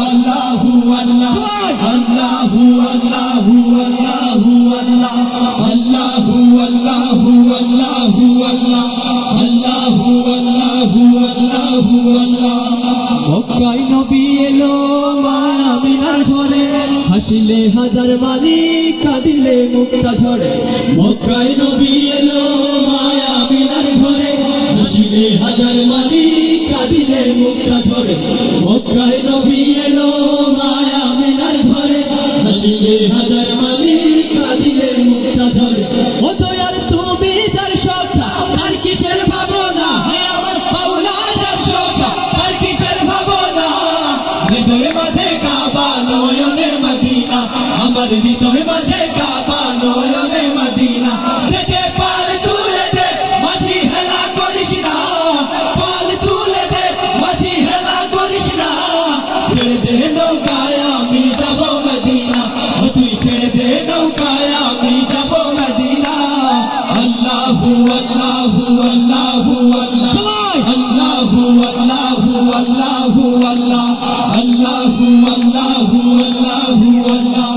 Allahu Allah, Allahu Allahu Allahu Allah, Allahu Allahu Allahu Allah, Allahu Allahu Allahu Allah. মক্কায় নবী এলো মা আমিনার ঘরে, হাসিলে হাজার মানি কাঁদিলে মুক্তা ঝরে। মক্কায় নবী এলো মা আমিনার ঘরে, হাসিলে হাজার মানি কাঁদিলে মুক্তা ঝরে। মক্কায় নবী এলো মা আমিনার ঘরে, হাসিলে হাজার মানি কাঁদিলে মুক্তা ঝরে। ও দয়াল তুমি যার সখা তার কিসের ভাবনা, হে আমার মাওলা যার সখা তার কিসের ভাবনা। হৃদয় মাঝে কাবা নয়নে মদিনা, আমার হৃদয় মাঝে কাবা নয়নে মদিনা। দেখে পাল তুলে দে মাঝি হেলা করিস না, পাল তুলে দে মাঝি হেলা করিস না। ছেড়ে দে নৌকায় আমি যাব মদিনা, ও তুই ছেড়ে দে নৌকায় আমি যাব মদিনা। আল্লাহু আল্লাহু আল্লাহু আল্লাহ, আল্লাহু আল্লাহু আল্লাহু আল্লাহ, আল্লাহু আল্লাহু আল্লাহু আল্লাহ,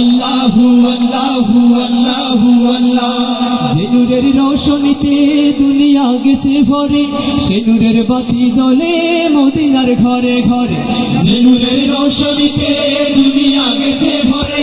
আল্লাহু আল্লাহু আল্লাহু আল্লাহ। যে নূরের রোশনীতে দুনিয়া গেছে ভরে, সে নূরের বাতি জ্বলে মদিনার ঘরে ঘরে। যে নূরের রোশনীতে দুনিয়া গেছে ভরে,